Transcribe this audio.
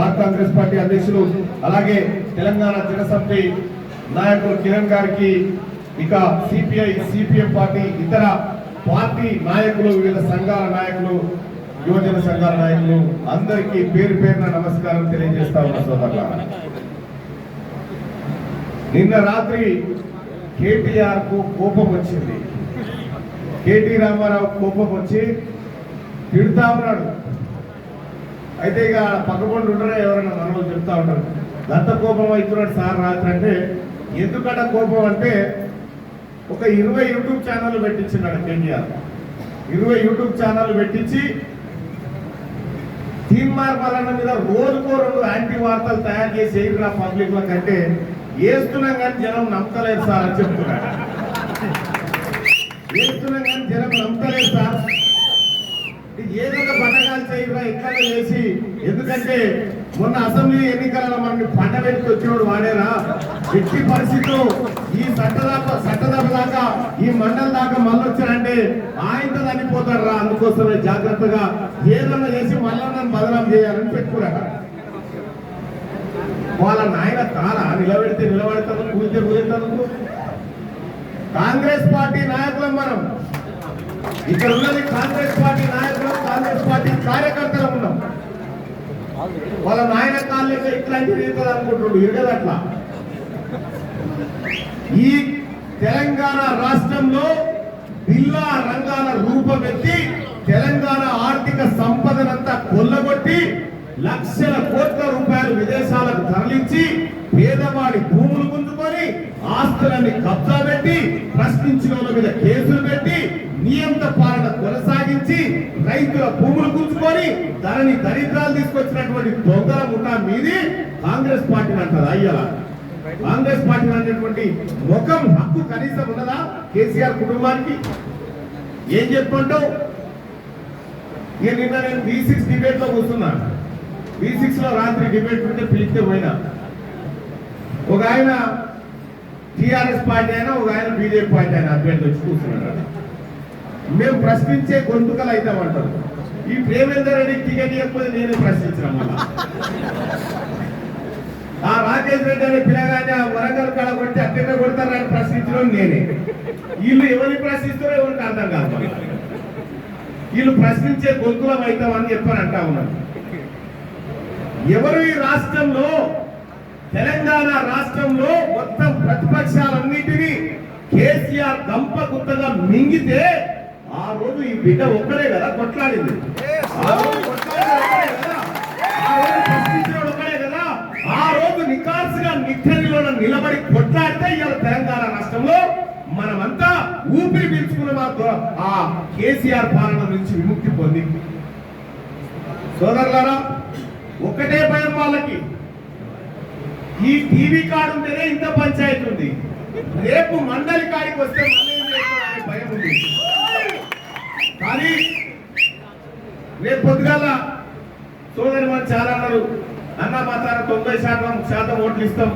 Black Congress party అధ్యక్షులు అలాగే తెలంగాణ జనసమితి నాయకులు కిరణ్ గారికి ఇక సిపిఐ సిపిఎం పార్టీ ఇతర పార్టీ నాయకులు వివిధ సంఘాల నాయకులు యువజన సంఘాల నాయకులు అందరికీ పేరు పేరున నమస్కారం తెలియజేస్తా ఉన్న సోదరులారా, నిన్న రాత్రి కేటీఆర్ కు కోపం వచ్చింది. కేటీ రామారావు కోపం వచ్చి తిడుతా ఉన్నాడు. అయితే ఇక పక్కపండు ఉంటారా ఎవరైనా మనలో చెప్తా ఉంటారు, గంత కోపం అవుతున్నాడు సార్ రాత్రి అంటే. ఎందుకంటే కోపం అంటే ఒక 20 యూట్యూబ్ ఛానల్ పెట్టించినాడు కేటీఆర్. 20 యూట్యూబ్ ఛానల్ పెట్టించి తీన్మార్ మల్లన్న మీద రోజుకో 2 యాంటీ వార్తలు తయారు చేసి ఎయిర్రా పబ్లిక్ లో కంటే వేస్తున్నాం కానీ జనం నమ్మకలేదు సార్ అని చెప్తున్నాడు. వేస్తున్నాం కానీ జనం నమ్మకలేదు సార్, ఏదో ఒక పథకాలు చేయరా ఎట్లా చేసి. ఎందుకంటే మొన్న అసెంబ్లీ ఎన్నికలలో మనకి పంట పెట్టి వచ్చినోడు వాడేరా. ఎట్టి పరిస్థితులు ఈ సట్టదప్ప దాకా ఈ మండల దాకా మళ్ళీ వచ్చారంటే ఆయనతో చనిపోతారు రా. అందుకోసమే జాగ్రత్తగా ఏదన్నా చేసి మళ్ళా నన్ను బదనాం చేయాలని పెట్టుకున్నాడు. వాళ్ళ నాయన కాలా నిలబెడితే నిలబడతాను, కూర్చే కూర్చుంటాను. కాంగ్రెస్ పార్టీ నాయకులం మనం. ఇక్కడ ఉన్నది కాంగ్రెస్ పార్టీ నాయకులు, కాంగ్రెస్ పార్టీ కార్యకర్తలు ఉన్నాం. వాళ్ళ నాయన కాళ్ళకి ఇట్లాంటి రీతులు అనుకుంటున్నాడు, ఇరగదు అట్లా. ఈ తెలంగాణ రాష్ట్రంలో బిల్లా రంగాల రూపమెత్తి తెలంగాణ ఆర్థిక సంపదనంతా కొల్లగొట్టి లక్షల కోట్ల రూపాయలు విదేశాలకు తరలించి పేదవాడి భూములు గుంజుకొని ఆస్తులన్నీ కబ్జా పెట్టి ప్రశ్నించిన వాళ్ళ మీద కేసులు పెట్టి నియంత పాలన కొనసాగించి రైతుల భూములు గుంజుకొని ధరని దరిద్రాలు తీసుకొచ్చినటువంటి దొంగల ముఠా మీది కాంగ్రెస్ పార్టీని అంటారు. అయ్యలా కాంగ్రెస్ పార్టీ అనేటువంటి ముఖం హక్కు కనీసం ఉన్నదా కేసీఆర్ కుటుంబానికి? ఏం చెప్పుకుంటావు? ఇక నిన్న నేను B6 డిబేట్ లో కూర్చున్నాను. B6 లో రాత్రి డిబేట్ ఉంటే పిలిస్తే పోయినా. ఒక ఆయన టిఆర్ఎస్ పార్టీ అయినా, ఒక ఆయన బీజేపీ పార్టీ అయినా అభ్యర్థి వచ్చి కూర్చున్నాడు. మేము ప్రశ్నించే గొంతుకలు అవుతామంటారు. ఈ ప్రేమేందర్ రెడ్డి టికెట్ ఇవ్వకపోతే నేనే ప్రశ్నించిన మళ్ళా. ఆ రాకేష్ రెడ్డి అనే పిల్లగానే వరంగల్ కాడ కొట్టి అట్టెట్ట కొడతారని ప్రశ్నించడం నేనే. వీళ్ళు ఎవరిని ప్రశ్నిస్తారో ఎవరికి అర్థం కాదు. వీళ్ళు ప్రశ్నించే గొంతులం అవుతామని చెప్పని అంటా ఉన్నారు. ఎవరు ఈ రాష్ట్రంలో, తెలంగాణ రాష్ట్రంలో మొత్తం ప్రతిపక్షాలన్నిటినీ కేసీఆర్ గంప గుత్తగా మింగితే ఆ రోజు ఈ బిడ్డ ఒక్కడే కదా కొట్లాడింది. ఆ రోజు ప్రశ్నించినోడు ఒక్కడే కదా. ఆ రోజు నికార్సుగా నిట్టనిలో నిలబడి కొట్లాడితే ఇవాళ తెలంగాణ రాష్ట్రంలో మనమంతా ఊపిరి పీల్చుకున్న ఆ కేసీఆర్ పాలన నుంచి విముక్తి పొంది. సోదరులారా, ఒకటే భయం వాళ్ళకి, ఈ టీవీ కార్డు ఉంటేనే ఇంత పంచాయతీ ఉంది, రేపు మండలి కాడికి వస్తే మళ్ళీ భయం ఉంది. కానీ రేపు పొద్దుగాల సోదరి మనం చాలా అన్నారు, అన్న మా తాను 90% ఓట్లు ఇస్తాం,